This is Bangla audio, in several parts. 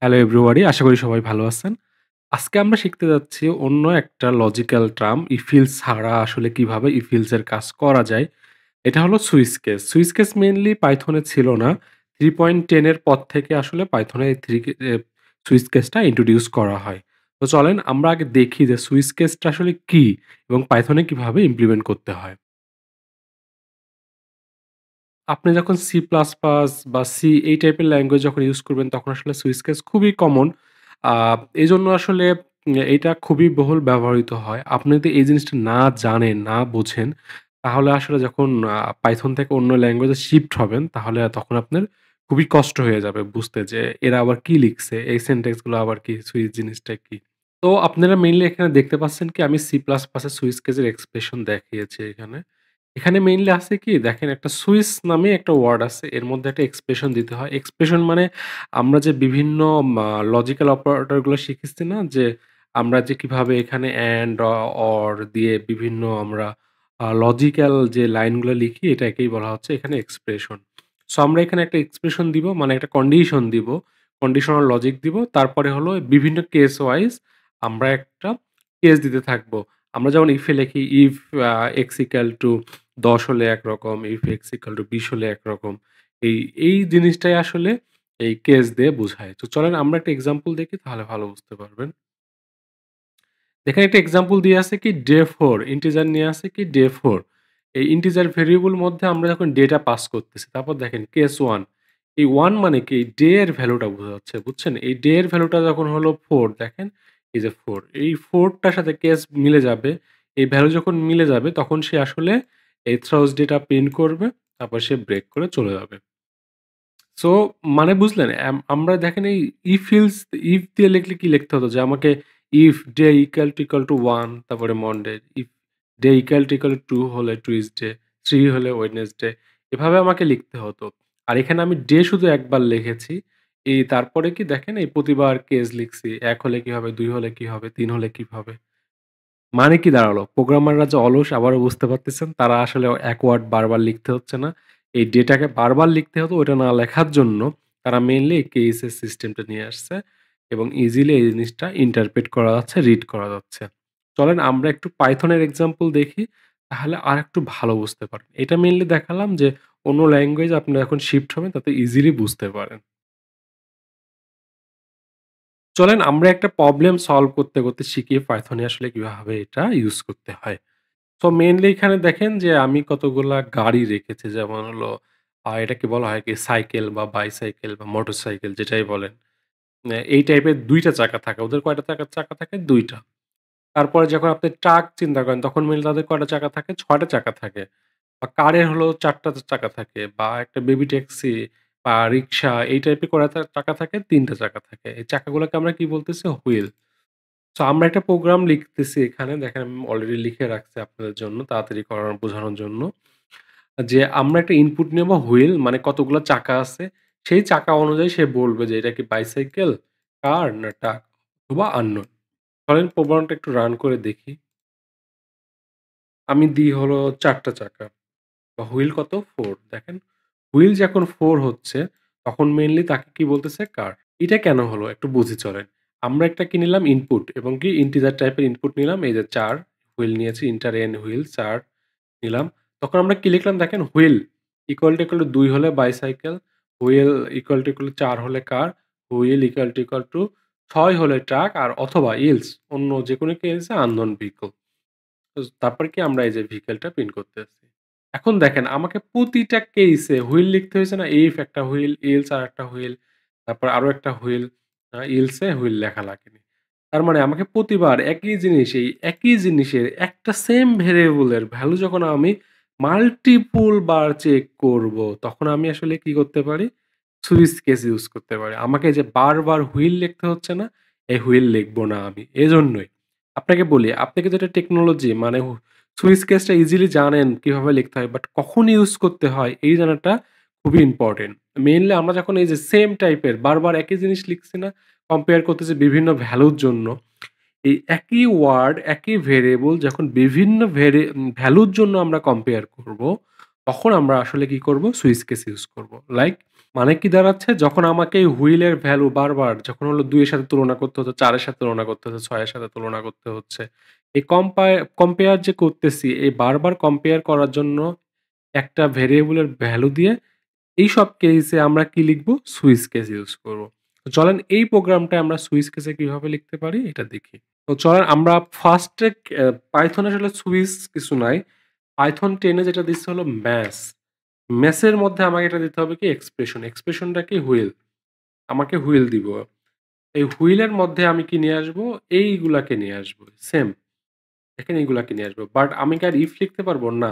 হ্যালো এভরিবডি, আশা করি সবাই ভালো আছেন। আজকে আমরা শিখতে যাচ্ছি অন্য একটা লজিক্যাল টার্ম ইফিলস ছাড়া আসলে কিভাবে ইফিলস এর কাজ করা যায়। এটা হলো switch case. Switch case mainly পাইথনে ছিল না। 3.10 এর পর থেকে আসলে পাইথনে এই সুইচ কেসটা ইন্ট্রোডিউস করা হয়। তো চলেন আমরা আগে দেখি যে সুইচ কেসটা আসলে কি এবং পাইথনে কিভাবে ইমপ্লিমেন্ট করতে হয়। আপনি যখন সি প্লাস প্লাস বা সি এই টাইপের ল্যাঙ্গুয়েজ যখন ইউজ করবেন তখন আসলে সুইচ কেস খুবই কমন। আ এজন্য আসলে এইটা খুবই বহুল ব্যবহৃত হয়। আপনি যদি এই জিনিসটা না জানেন, না বোঝেন তাহলে আসলে যখন পাইথন থেকে অন্য ল্যাঙ্গুয়েজে শিফট হবেন তাহলে তখন আপনার খুবই কষ্ট হয়ে যাবে বুঝতে যে এরা আবার কি লিখছে, এই সেনটেন্স গুলো আবার কি, সুইচ জিনিসটা কি? তো আপনারা মেইনলি এখানে দেখতে পাচ্ছেন কি আমি সি প্লাস প্লাস এর সুইচ কেসের এক্সপ্রেশন দেখিয়েছি এখানে। এখানে মেইনলি আছে কি দেখেন একটা সুইচ নামে একটা ওয়ার্ড আছে। এর মধ্যে একটা এক্সপ্রেশন দিতে হয়। এক্সপ্রেশন মানে আমরা যে বিভিন্ন লজিক্যাল অপারেটর গুলো শিখেছি না? যে আমরা যে কিভাবে এখানে অ্যান্ড, অর দিয়ে বিভিন্ন আমরা লজিক্যাল যে লাইনগুলো লিখি এটাকেই বলা হচ্ছে এখানে এক্সপ্রেশন। সো আমরা এখানে একটা এক্সপ্রেশন দিব মানে একটা কন্ডিশন দিব। কন্ডিশনাল লজিক দিব। তারপরে হলো বিভিন্ন কেস ওয়াইজ আমরা একটা কেস দিতে থাকবো। আমরা যেমন ইফ এ লিখি ইফ x ইকুয়াল টু ১০ হলে একরকম, ইফ x ইকুয়াল টু ২০ হলে একরকম। এই জিনিসটাই আসলে এই কেস দিয়ে বোঝায়। তো চলেন আমরা একটা এক্সাম্পল দেখি তাহলে ভালো বুঝতে পারবেন। এখানে একটা এক্সাম্পল দিয়ে আছে কি ডে 4 ইন্টিজার নিয়ে আছে কি ডে 4 এই ইন্টিজার ভেরিয়েবল মধ্যে আমরা যখন ডেটা পাস করতেছি তারপর দেখেন কেস 1 এই 1 মানে কি ডে এর ভ্যালুটা বোঝাচ্ছে বুঝছেন? এই ডে এর ভ্যালুটা যখন হলো 4 দেখেন এই যে 4 এই 4 টার সাথে কেস মিলে যাবে। এই ভ্যালু যখন মিলে যাবে তখন সে আসলে এই থ্রাউজ ডেটা প্রিন্ট করবে। তারপর সে ব্রেক করে চলে যাবে। সো মানে বুঝলেন? আমরা দেখেন এই ইফ হিলস ইফ দিয়ে লিখলে কি লিখতে হতো? যে আমাকে ইফ ডে ইকুয়াল টু 1 তারপরে Monday, if day equal to 2 হলে টুইসডে, 3 হলে ওয়েডনেসডে এভাবে আমাকে লিখতে হতো। আর এখানে আমি ডে শুধু একবার লিখেছি। তারপরে কি দেখেন এই প্রতিবার কেস লিখছি। ১ হলে কি হবে, ২ হলে কি হবে, ৩ হলে কি হবে? মানে কি দাঁড়ালো? প্রোগ্রামাররা যে অলস আবারও বুঝতে পারতেছেন, তারা আসলে এক ওয়ার্ড বারবার লিখতে হচ্ছে না। এই ডেটাকে বারবার লিখতে হতো ওইটা না লেখার জন্য তারা মেইনলি এই কেসের সিস্টেমটা নিয়ে আসছে এবং ইজিলি এই জিনিসটা ইন্টারপ্রেট করা যাচ্ছে, রিড করা যাচ্ছে। চলেন আমরা একটু পাইথনের এক্সাম্পল দেখি, তাহলে আরেকটু ভালো বুঝতে পারবেন। এটা মেইনলি দেখালাম যে অন্য ল্যাঙ্গুয়েজ আপনারা যখন শিফট হবেন তাতে ইজিলি বুঝতে পারেন। চলেন আমরা একটা প্রবলেম সলভ করতে শিখি পাইথনে আসলে কিভাবে এটা ইউজ করতে হয়। সো মেইনলি এখানে দেখেন যে আমি কতগুলা গাড়ি রেখেছি। যেমন হলো এটাকে বলা হয় কি সাইকেল বা বাইসাইকেল বা মোটরসাইকেল যেটাই বলেন। এই টাইপের ২ টা চাকা থাকে। ওদের কয়টা চাকা থাকে? ২ টা। তারপরে যখন আপনি ট্রাক চিন্তা করেন তখন মেইনলি তাদের কয়টা চাকা থাকে? ৬ টা চাকা থাকে। বা কারের হলো ৪ টা চাকা থাকে বা একটা বেবি ট্যাক্সি বা রিক্সা এই টাইপের কয়টা চাকা থাকে? ৩ টা চাকা থাকে। এই চাকাগুলোকে আমরা কি বলতেছি? হুইল। সো আমরা একটা প্রোগ্রাম লিখতেছি এখানে দেখেন আমি অলরেডি লিখে রাখছি আপনাদের জন্য তাড়াতাড়ি করার বোঝানোর জন্য। যে আমরা একটা ইনপুট নেব হুইল মানে কতগুলা চাকা আছে। সেই চাকা অনুযায়ী সে বলবে যে এটা কি বাইসাইকেল, কার না ট্রাক অথবা আননোন। ধরেন প্রোগ্রামটা একটু রান করে দেখি। আমি দিই হলো ৪ টা চাকা বা হুইল কত? ৪ দেখেন হুইল যখন ৪ হচ্ছে তখন মেইনলি তাকে কি বলতেছে? কার। এটা কেন হলো? একটু বুঝি চলেন। আমরা একটা কি নিলাম ইনপুট এবং কি ইন্টিজার টাইপের ইনপুট নিলাম। এই যে ৪ হুইল নিয়েছি ইন্টার এন হুইল ৪ নিলাম। তখন আমরা কি লিখলাম দেখেন হুইল ইকুয়াল টু ২ হলে বাইসাইকেল, হুইল ইকুয়াল টু ৪ হলে কার, হুইল ইকুয়াল টু ৬ হলে ট্রাক আর অথবা ইলস অন্য যেকোনো কেসে আননোন ভেহিকল। তারপরে কি আমরা এই যে ভেহিকলটা প্রিন্ট করতেছি। এখন দেখেন আমাকে প্রতিটা কেইসে হুইল লিখতে হয়েছে না? ইফ একটা হুইল, ইলস আরেকটা হুইল, তারপর আরো একটা হুইল, ইলসে হুইল লেখা লাগেনি। তার মানে আমাকে প্রতিবার একই জিনিস, এই একই জিনিসের একটা সেম ভেরিয়েবলের ভ্যালু যখন আমি মাল্টিপল বার চেক করব, তখন আমি আসলে কি করতে পারি? সুইচ কেস ইউজ করতে পারি। আমাকে যে বারবার হুইল লিখতে হচ্ছে না, এই হুইল লিখব না আমি। এজন্যই। আপনাকে বলি, আপনি কিন্তু এটা টেকনোলজি মানে সুইচ কেসটা ইজিলি জানেন কিভাবে লিখতে হয়। বাট কখন ইউজ করতে হয় এই জানাটা খুবই ইম্পোর্টেন্ট। মেইনলি আমরা যখন এই যে সেম টাইপের বারবার একই জিনিস লিখছি না, কম্পেয়ার করতেছি বিভিন্ন ভ্যালুর জন্য। এই একই ওয়ার্ড, একই ভেরিয়েবল যখন বিভিন্ন ভ্যালুর জন্য আমরা কম্পেয়ার করব, তখন আমরা আসলে কি করব? সুইচ কেস ইউজ করব। লাইক মানে কি দাঁড়াচ্ছে? যখন আমাকে এই হুইলের ভ্যালু বারবার যখন হলো ২ এর সাথে তুলনা করতে হচ্ছে, ৪ এর সাথে তুলনা করতে হচ্ছে, ৬ এর সাথে তুলনা করতে হচ্ছে। এই কম্পেয়ার যে করতেছি, এই বারবার কম্পেয়ার করার জন্য একটা ভেরিয়েবলের ভ্যালু দিয়ে এইসব কেসে আমরা কি লিখব? সুইচ কেস ইউজ করব। তো চলেন এই প্রোগ্রামটায় আমরা সুইচ কেসে কিভাবে লিখতে পারি এটা দেখি। তো চলেন আমরা ফার্স্ট এ পাইথন আসলে সুইচ কিছু নাই। পাইথন 10 এ যেটা দিচ্ছে হলো ম্যাশ। ম্যাশের মধ্যে আমাকে এটা দিতে হবে কি এক্সপ্রেশন। এক্সপ্রেশনটা কি হুইল। আমাকে হুইল দিব। এই হুইলের মধ্যে আমি কি নিয়ে আসবো? এইগুলাকে নিয়ে আসবো। সেম। দেখেন এইগুলাকে নিয়ে আসবো। বাট আমি কি আর ইফ লিখতে পারবো? না।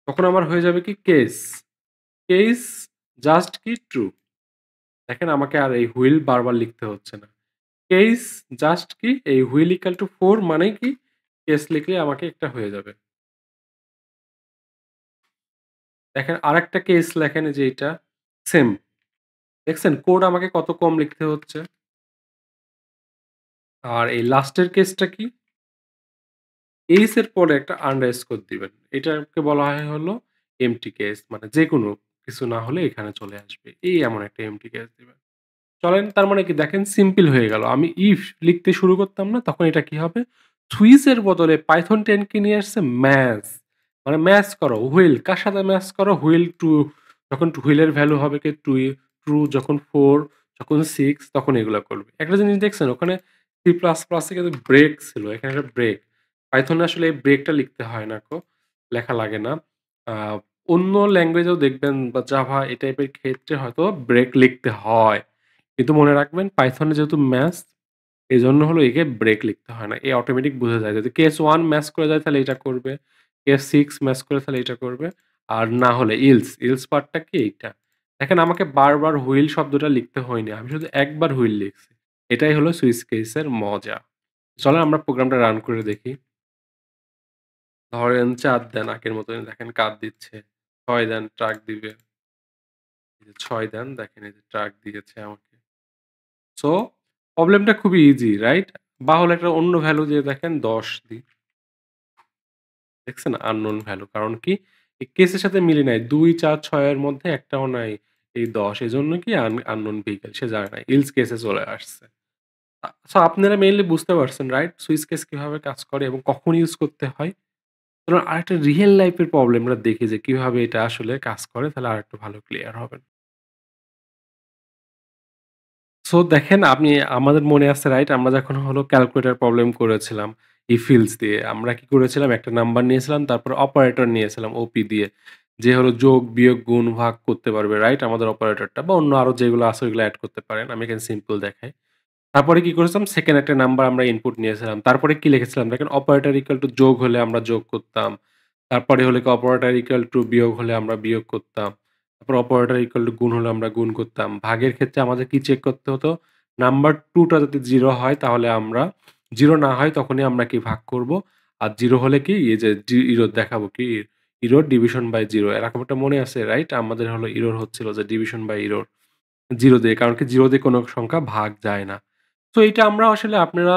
তখন আমার হয়ে যাবে কি কেস। কেস জাস্ট কি ট্রু। দেখেন আমাকে আর এই হুইল বারবার লিখতে হচ্ছে না। কেস জাস্ট কি এই হুইল ইকুয়াল টু 4 মানেই কি কেস লিখলে আমাকে একটা হয়ে যাবে। দেখেন আরেকটা কেস লেখেন এই যে এইটা সেম। দেখছেন কোড আমাকে কত কম লিখতে হচ্ছে। আর এই লাস্টের কেসটা কি? এইস এর পরে একটা আন্ডারস্কোর দিবেন। এটাকে বলা হয় হলো এম্পটি কেস মানে যেকোনো কিছু না হলে এখানে চলে আসবে। এই এমন একটা এম্পটি কেস দিবেন। চলেন তার মানে কি দেখেন সিম্পল হয়ে গেল। আমি ইফ লিখতে শুরু করতাম না তখন এটা কি হবে? সুইচ এর বদলে পাইথন 10 কি নিয়ে আসছে ম্যাথ। মানে ম্যাচ করো হুইল কার সাথে ম্যাচ করো হুইল টু যখন হুইলের ভ্যালু হবে কি ট্রু যখন 4 যখন 6 তখন এগুলা করবে। একটা জিনিস দেখছেন ওখানে C++ এ কিন্তু ব্রেক ছিল। এখানে একটা ব্রেক। পাইথনে আসলে এই ব্রেকটা লিখতে হয় না লেখা লাগে না। আ অন্য ল্যাঙ্গুয়েজেও দেখবেন বা জাভা এই টাইপের ক্ষেত্রে হয়তো ব্রেক লিখতে হয়। কিন্তু মনে রাখবেন পাইথনে যেহেতু ম্যাথস এজন্য হলো একে ব্রেক লিখতে হয় না। এ অটোমেটিক বুঝে যায়। যদি কেস 1 ম্যাচ করে যায় তাহলে এটা করবে। কেস 6 ম্যাচ করে তাহলে এটা করবে। আর না হলে ইলস পার্টটা কি এইটা। দেখেন আমাকে বারবার হুইল শব্দটা লিখতে হয়নি। আমি শুধু একবার হুইল লিখছি। এটাই হলো সুইচ কেসের মজা। চলেন আমরা প্রোগ্রামটা রান করে দেখি। ধরেন ৪ দেন আগের মতনই দেখেন কাঁদ দিচ্ছে। ৬ দেন ট্রাক দিবে। এই যে ৬ দেন দেখেন এই যে ট্রাক দিয়েছে আমাকে। সো প্রবলেমটা খুবই ইজি রাইট? বা হলো একটা অন্য ভ্যালু দিয়ে দেখেন ১০ দিই। দেখছেন unknown ভ্যালু। কারণ কি? এই কেসের সাথে মিলে নাই। ২, ৪, ৬ এর মধ্যে একটাও নাই এই ১০ এজন্য কি unknown ভেহিকল সে জানে না। ইলস কেসে চলে আসছে। সো আপনারা মেইনলি বুঝতে পারছেন রাইট? সুইচ কেস কিভাবে কাজ করে এবং কখন ইউজ করতে হয়? চলুন আরেকটা রিয়াল লাইফ এর প্রবলেমটা দেখি যে কিভাবে এটা আসলে কাজ করে তাহলে আরেকটু ভালো ক্লিয়ার হবেন। সো দেখেন আপনি আমাদের মনে আছে রাইট? আমরা যখন হলো ক্যালকুলেটর প্রবলেম করেছিলাম ইফিলস দিয়ে। আমরা কি করেছিলাম? একটা নাম্বার নিয়েছিলাম তারপর অপারেটর নিয়েছিলাম ওপি দিয়ে। যে হলো যোগ, বিয়োগ, গুণ, ভাগ করতে পারবে রাইট? আমাদের অপারেটরটা বা অন্য আরো যেগুলো আছে ওগুলো এড করতে পারেন। আমি এখানে সিম্পল দেখাই। তারপরে কি করেছিলাম? সেকেন্ড একটা নাম্বার আমরা ইনপুট নিয়েছিলাম। তারপরে কি লিখেছিলাম? দেখেন অপারেটর ইকুয়াল টু যোগ হলে আমরা যোগ করতাম। তারপরে হলো কি অপারেটর ইকুয়াল টু বিয়োগ হলে আমরা বিয়োগ করতাম। তারপর অপারেটর ইকুয়াল টু গুণ হলে আমরা গুণ করতাম। ভাগের ক্ষেত্রে আমাদের কি চেক করতে হতো? নাম্বার 2 টা যদি 0 হয় তাহলে আমরা 0 না হয় তখনই আমরা কি ভাগ করব। আর 0 হলে কি এই যে ইরর দেখাবো কি ইরর ডিভিশন বাই 0 এরকম একটা মনে আছে রাইট? আমাদের হলো ইরর হচ্ছিল যে ডিভিশন বাই ইরর 0 দিয়ে। কারণ কি 0 দিয়ে কোনো সংখ্যা ভাগ যায় না। তো এইটা আমরা আসলে আপনারা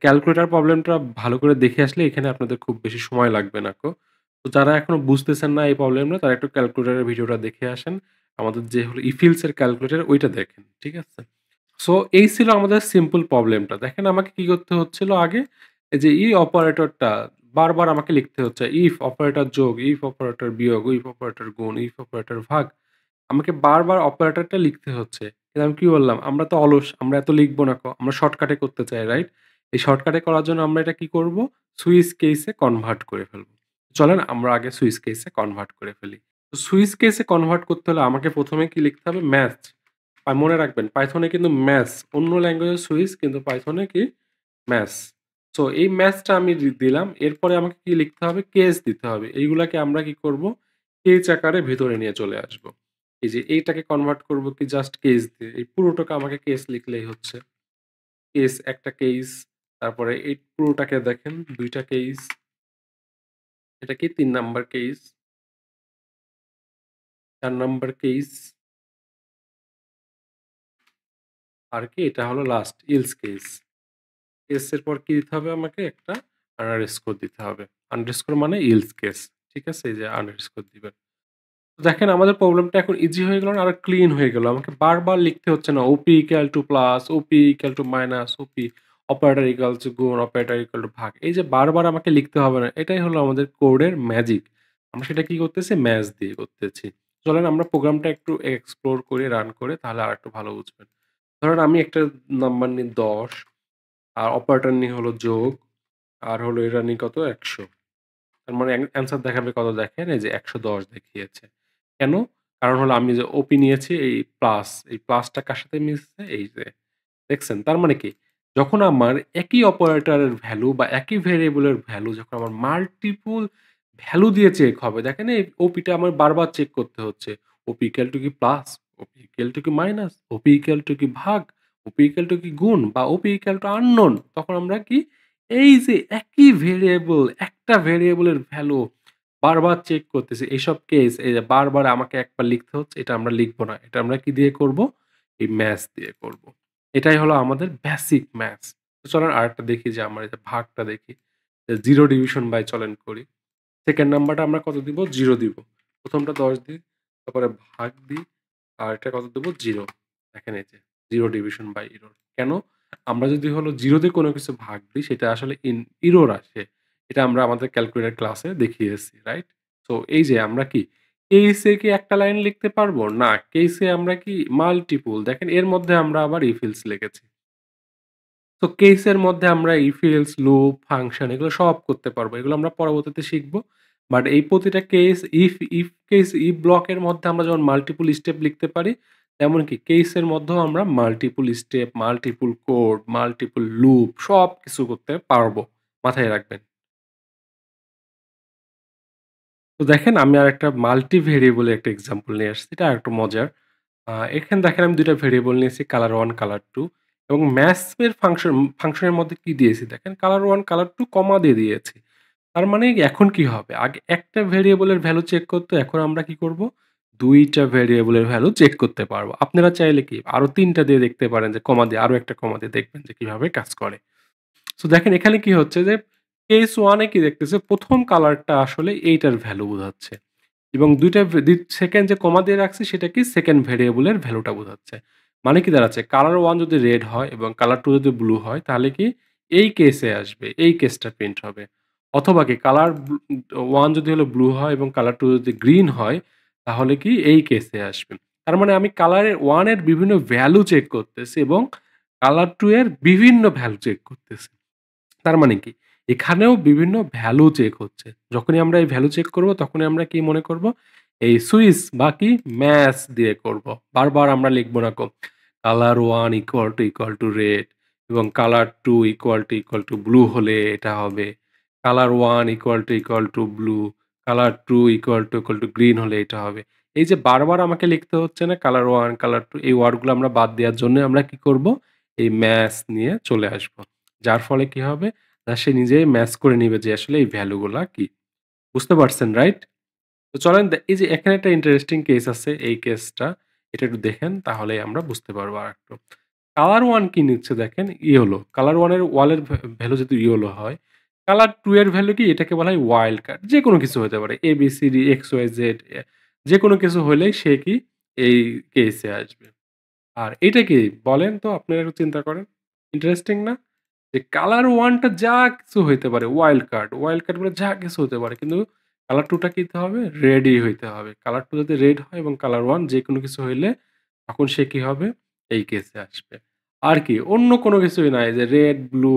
ক্যালকুলেটর প্রবলেমটা ভালো করে দেখে আসলে এখানে আপনাদের খুব বেশি সময় লাগবে নাকো। তো যারা এখনো বুঝতেছেন না এই প্রবলেমটা তারা একটু ক্যালকুলেটরের ভিডিওটা দেখে আসেন। আমাদের যে হলো ইফিলস এর ক্যালকুলেটর ওইটা দেখেন। ঠিক আছে? সো এই ছিল আমাদের সিম্পল প্রবলেমটা। দেখেন আমাকে কি করতে হচ্ছিল আগে? এই যে অপারেটরটা বারবার আমাকে লিখতে হচ্ছে। ইফ অপারেটর যোগ, ইফ অপারেটর বিয়োগ, ইফ অপারেটর গুণ, ইফ অপারেটর ভাগ। আমাকে বারবার অপারেটরটা লিখতে হচ্ছে। কিন্তু আমি কি বললাম? আমরা তো অলস। আমরা এত লিখব না আমরা শর্টকাটে করতে চাই, রাইট? এই শর্টকাটে করার জন্য আমরা এটা কি করব? সুইচ কেসে কনভার্ট করে ফেলব। চলেন আমরা আগে সুইচ কেসে কনভার্ট করে ফেলি। তো সুইচ কেসে কনভার্ট করতে হলে আমাকে ১ম এ কি লিখতে হবে? ম্যাথ। আর মনে রাখবেন পাইথনে কিন্তু ম্যাথস অন্য ল্যাঙ্গুয়েজের সুইচ কিন্তু পাইথনে কি? ম্যাথস। সো এই ম্যাথসটা আমি দিলাম। এরপরে আমাকে কি লিখতে হবে? কেস দিতে হবে। এইগুলাকে আমরা কি করব? কেস আকারে ভেতরে নিয়ে চলে আসব। এই যে এইটাকে কনভার্ট করব কি জাস্ট কেস দিয়ে। এই পুরোটাকে আমাকে কেস লিখলেই হচ্ছে। কেস একটা কেস, তারপরে এই পুরোটাকে দেখেন ২ টা কেস, এটা কি ৩ নাম্বার কেস, ৪ নাম্বার কেস, আর কি এটা হলো লাস্ট ইলস কেস। কেস এর পর কি দিতে হবে আমাকে? একটা আন্ডারস্কোর দিতে হবে। আন্ডারস্কোর মানে ইলস কেস। ঠিক আছে? এই যে আন্ডারস্কোর দিবেন। দেখেন আমাদের প্রবলেমটা এখন ইজি হয়ে গেল না আরো ক্লিন হয়ে গেল। আমাকে বারবার লিখতে হচ্ছে না OP equal to plus, OP equal to minus, OP operator equal to গুণ, অপারেটর ইকুয়াল টু ভাগ। এই যে বারবার আমাকে লিখতে হবে না। এটাই হলো আমাদের কোডের ম্যাজিক। আমরা সেটা কি করতেছি? ম্যাথস দিয়ে করতেছি। চলেন আমরা প্রোগ্রামটা একটু এক্সপ্লোর করে রান করে তাহলে আরেকটু ভালো বুঝবেন। ধরেন আমি একটা নাম্বার নিই ১০ আর অপারেটর নিই হলো যোগ আর হলো এটা নিই কত? ১০০। তার মানে অ্যান্সার দেখাবে কত দেখেন এই যে ১১০ দেখিয়েছে। কেন? কারণ হলো আমি যে ওপি নিয়েছি এই প্লাস, এই প্লাসটা কার সাথে মিশছে? এই যে দেখছেন? তার মানে কি? যখন আমার একই অপারেটরের ভ্যালু বা একই ভেরিয়েবলের ভ্যালু যখন আমার মাল্টিপল ভ্যালু দিয়ে চেক হবে, দেখেন এই ওপিটা আমার বারবার চেক করতে হচ্ছে। ওপি ইকুয়াল টু কি প্লাস? ওপি ইকুয়াল টু কি মাইনাস? ওপি ইকুয়াল টু কি ভাগ? ওপি ইকুয়াল টু কি গুণ? বা ওপি ইকুয়াল টু আননোন? তখন আমরা কি এই যে একই ভেরিয়েবল, একটা ভেরিয়েবলের ভ্যালু বারবার চেক করতেছি। এইসব কেস এই যে বারবার আমাকে একবার লিখতে হচ্ছে, এটা আমরা লিখব না। এটা আমরা কি দিয়ে করব? এই ম্যাথস দিয়ে করব। এটাই হলো আমাদের বেসিক ম্যাথস। তো চলেন আরেকটা দেখি যে আমরা এই যে ভাগটা দেখি। যে 0 ডিভিশন বাই চলেন করি। সেকেন্ড নাম্বারটা আমরা কত দিব? 0 দিব। ১ম টা ১০ দিই, তারপরে ভাগ দিই, আর এটা কত দেব? 0 দেখেন এই যে 0 ডিভিশন বাই এরর। কেন? আমরা যদি হলো 0 দিয়ে কোনো কিছু ভাগ দিই সেটা আসলে এরর আসে। এটা আমরা আমাদের ক্যালকুলেটর ক্লাসে দেখিয়েছি, রাইট? সো এই যে আমরা কি কেসে কি একটা লাইন লিখতে পারবো? না। কেসে আমরা কি মাল্টিপল দেখেন এর মধ্যে আমরা আবার if else লিখেছি। তো কেসের মধ্যে আমরা if else, লুপ, ফাংশন এগুলো সব করতে পারবো। এগুলো আমরা পরবর্তীতে শিখব। বাট এই প্রতিটা কেস if ব্লকের মধ্যে আমরা যেমন মাল্টিপল স্টেপ লিখতে পারি, তেমন কি কেসের মধ্যেও আমরা multiple step, multiple code, multiple loop সবকিছু করতে পারবো। মাথায় রাখবেন। তো দেখেন আমি আরেকটা মাল্টি ভেরিয়েবল এর একটা এক্সাম্পল নিয়ে আসছি। এটা আরেকটু মজার। এখানে দেখেন আমি ২ টা ভেরিয়েবল নিয়েছি color1, color2 এবং ম্যাথস এর ফাংশনের মধ্যে কি দিয়েছি দেখেন color1, color2 কমা দিয়ে দিয়েছি। তার মানে এখন কি হবে? আগে একটা ভেরিয়েবলের ভ্যালু চেক করত, এখন আমরা কি করব? ২ টা ভেরিয়েবলের ভ্যালু চেক করতে পারবো। আপনারা চাইলে কি আরো ৩ টা দিয়ে দেখতে পারেন যে কমা দিয়ে আরো একটা কমা দিয়ে দেখবেন যে কিভাবে কাজ করে। সো দেখেন এখানে কি হচ্ছে যে কেস 1 এ কি দেখতেছে ১ম কালারটা আসলে এইটার ভ্যালু বোঝাচ্ছে। এবং ২ টা সেকেন্ড যে কমা দিয়ে রাখছি সেটা কি সেকেন্ড ভেরিয়েবলের ভ্যালুটা বোঝাচ্ছে। মানে কি দাঁড়াচ্ছে কালার 1 যদি রেড হয় এবং কালার 2 যদি ব্লু হয় তাহলে কি এই কেসে আসবে। এই কেসটা প্রিন্ট হবে। অথবা কি কালার 1 যদি হলো ব্লু হয় এবং কালার 2 যদি গ্রিন হয় তাহলে কি এই কেসে আসবে। তার মানে আমি কালার 1 এর বিভিন্ন ভ্যালু চেক করতেছি এবং কালার 2 এর বিভিন্ন ভ্যালু চেক করতেছি। তার মানে কি? এখানেও বিভিন্ন ভ্যালু চেক হচ্ছে। যখনই আমরা এই ভ্যালু চেক করব তখনই আমরা কি মনে করব? এই সুইচ বা কি ম্যাথস দিয়ে করব। বারবার আমরা লিখব না কালার 1 ইকুয়াল টু রেড এবং কালার 2 ইকুয়াল টু ব্লু হলে এটা হবে। Colour 1 equal to blue, colour 2 equal to green হলে এটা হবে। এই যে বারবার আমাকে লিখতে হচ্ছে না কালার 1, কালার 2 এই ওয়ার্ডগুলো আমরা বাদ দেওয়ার জন্য আমরা কি করব? এই ম্যাথস নিয়ে চলে আসব। যার ফলে কি হবে? সে নিজেই ম্যাচ করে নিবে যে আসলে এই ভ্যালু গুলা কি। বুঝতে পারছেন, রাইট? তো চলেন এই যে এখানে একটা ইন্টারেস্টিং কেস আছে। এই কেসটা এটা একটু দেখেন তাহলেই আমরা বুঝতে পারবো আরেকটু। কালার 1 কি নিচ্ছে দেখেন ইয়েলো। কালার 1 এর ওয়ালের ভ্যালু যদি ইয়েলো হয়, কালার 2 এর ভ্যালু কি এটাকে বলা হয় ওয়াইল্ড কার্ড। যেকোনো কিছু হতে পারে। ABCD, XYZ যেকোনো কিছু হইলেই সে কি এই কেসে আসবে। আর এটা কি বলেন তো আপনারা একটু চিন্তা করেন। ইন্টারেস্টিং না? যে কালার 1 টা যা কিছু হইতে পারে ওয়াইল্ড কার্ড। ওয়াইল্ড কার্ড মানে যা কিছু হতে পারে। কিন্তু কালার 2 টা কি হইতে হবে? রেডই হইতে হবে। কালার 2 যদি রেড হয় এবং কালার 1 যেকোনো কিছু হইলে তখন সে কি হবে? এই কেসে আসবে। আর কি অন্য কোনো কিছুই নাই যে red, blue,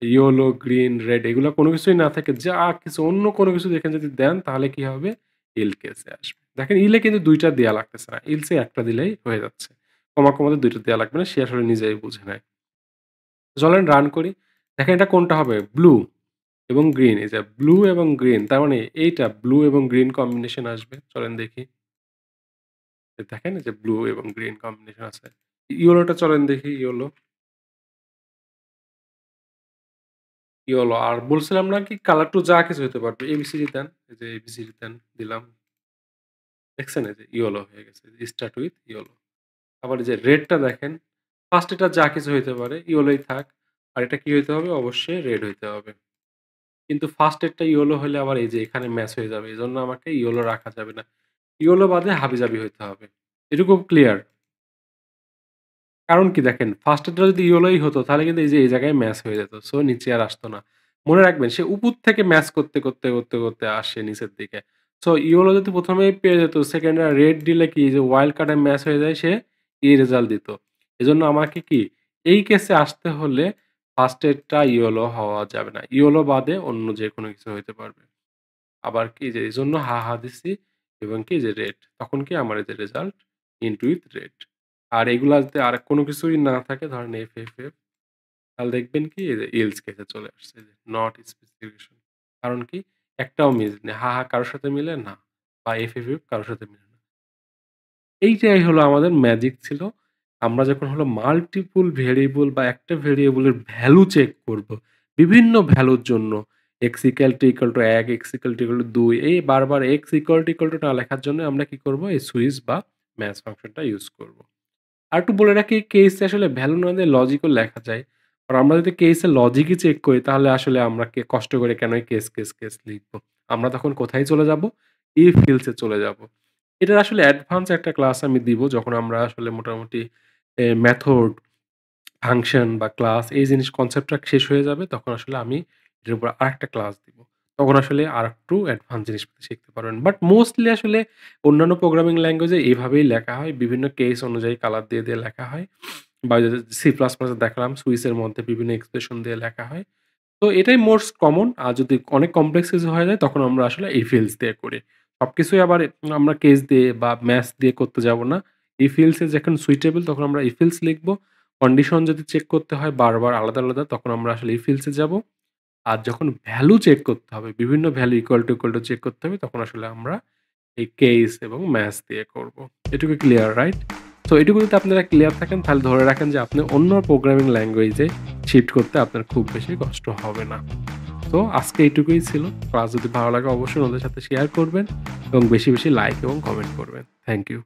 yellow, green, red এগুলা কোনো কিছুই না থাকে। যা কিছু অন্য কোনো কিছু এখানে যদি দেন তাহলে কি হবে? ইল কেসে আসবে। দেখেন ইলে কিন্তু ২ টা দেয়া লাগতেছে না। ইলসে ১ টা দিলেই হয়ে যাচ্ছে। কমা-কমাতে ২ টা দেয়া লাগবে না। সে আসলে নিজেই বুঝে নেয়। চলেন রান করি। দেখেন এটা কোনটা হবে? ব্লু এবং গ্রিন। এই যে ব্লু এবং গ্রিন তার মানে এইটা ব্লু এবং গ্রিন কম্বিনেশন আসবে। চলেন দেখি। দেখেন এই যে ব্লু এবং গ্রিন কম্বিনেশন আছে। ইয়েলোটা চলেন দেখি ইয়েলো, ইয়েলো আর বলছিলাম না কি কালার 2 যা কিছু হতে পারবে। এবিসিডি দেন। এই যে এবিসিডি দেন দিলাম। দেখছেন এই যে ইয়েলো হয়ে গেছে। Start with yellow. আবার এই যে রেডটা দেখেন। ফার্স্ট এটা যা কিছু হইতে পারে ইয়েলোই থাক। আর এটা কি হইতে হবে? অবশ্যই রেড হইতে হবে। কিন্তু ফার্স্ট এরটা ইয়েলো হলে আবার এই যে এখানে ম্যাচ হয়ে যাবে। এজন্য আমাকে ইয়েলো রাখা যাবে না। ইয়োলো বাদে হাবিজাবি হইতে হবে। এটুকু ক্লিয়ার? কারণ কি দেখেন, ফার্স্ট এরটা যদি ইয়োলোই হতো তাহলে কিন্তু এই যে এই জায়গায় ম্যাচ হয়ে যেত। সো নিচে আর আসতো না। মনে রাখবেন সে উপর থেকে ম্যাচ করতে আসে নিচের দিকে। সো ইয়োলো যদি ১ম এই পেয়ে যেত, সেকেন্ড এ রেড দিলে কি যে ওয়াইল্ড কার্ডে ম্যাচ হয়ে যায়, সে রেজাল্ট দিত। এজন্য আমাকে কি এই কেসে আসতে হলে ফার্স্ট এরটা ইয়োলো হওয়া যাবে না। ইয়োলো বাদে অন্য যেকোনো কিছু হইতে পারবে। আবার কি যে এজন্য হা, হা দিছি এবং কি যে রেড। তখন কি আমার এই যে রেজাল্ট ইন্টু উইথ রেড। আর এগুলা যদি আর কোনো কিছুই না থাকে, ধরেন এফ, এফ, এফ, তাহলে দেখবেন কি এই যে ইলস কেসে চলে আসছে যে নট স্পেসিফিকেশন। কারণ কি একটাও মিল নেই। হা, হা কারো সাথে মিলে না, বা এফ, এফ, এফ কারো সাথে মিলে না। এইটাই হলো আমাদের ম্যাজিক ছিল। আমরা যখন হলো মাল্টিপল ভেরিয়েবল বা একটা ভেরিয়েবলের ভ্যালু চেক করব, বিভিন্ন ভ্যালুর জন্য x = ১, x = ২, এই বারবার x = না লেখার জন্য আমরা কি করব? এই সুইচ বা ম্যাচ ফাংশনটা ইউজ করব। আরেকটু বলে রাখি, কেসে আসলে ভ্যালু না দিয়ে লজিকও লেখা যায়। আর আমরা যদি কেসে লজিকই চেক করি তাহলে আসলে আমরা কষ্ট করে কেনই কেস লিখব? আমরা তখন কোথায় চলে যাব? if else এ চলে যাব। এটার আসলে অ্যাডভান্স একটা ক্লাস আমি দিব যখন আমরা আসলে মোটামুটি মেথড, ফাংশন বা ক্লাস এই জিনিস কনসেপ্টটা শেষ হয়ে যাবে, তখন আসলে আমি এটার উপর আরেকটা ক্লাস দিব। তখন আসলে আরেকটু অ্যাডভান্স জিনিসপাতি শিখতে পারবেন। বাট মোস্টলি আসলে অন্যান্য প্রোগ্রামিং ল্যাঙ্গুয়েজে এভাবেই লেখা হয়। বিভিন্ন কেস অনুযায়ী কালার দিয়ে লেখা হয়। বা ওই যে C++ এ দেখালাম সুইচের মধ্যে বিভিন্ন এক্সপ্রেশন দিয়ে লেখা হয়। তো এটাই মোস্ট কমন। আর যদি অনেক কমপ্লেক্স কিছু হয়ে যায় তখন আমরা আসলে if else দিয়ে করি। সবকিছুই আবার আমরা কেস দিয়ে বা ম্যাথস দিয়ে করতে যাব না। if else এ যখন সুইটেবল তখন আমরা if else লিখব। কন্ডিশন যদি চেক করতে হয় বারবার আলাদা তখন আমরা আসলে if else এ যাব। আর যখন ভ্যালু চেক করতে হবে, বিভিন্ন ভ্যালু ইকুয়াল টু চেক করতে হবে, তখন আসলে আমরা এই কেস এবং ম্যাথস দিয়ে করব। এটুকু ক্লিয়ার, রাইট? সো এটুকু যদি আপনারা ক্লিয়ার থাকেন তাহলে ধরে রাখেন যে আপনি অন্য প্রোগ্রামিং ল্যাঙ্গুয়েজে শিফট করতে আপনার খুব বেশি কষ্ট হবে না। তো আজকে এইটুকুই ছিল। ক্লাস যদি ভালো লাগে অবশ্যই অন্যদের সাথে শেয়ার করবেন এবং বেশি লাইক এবং কমেন্ট করবেন। Thank you.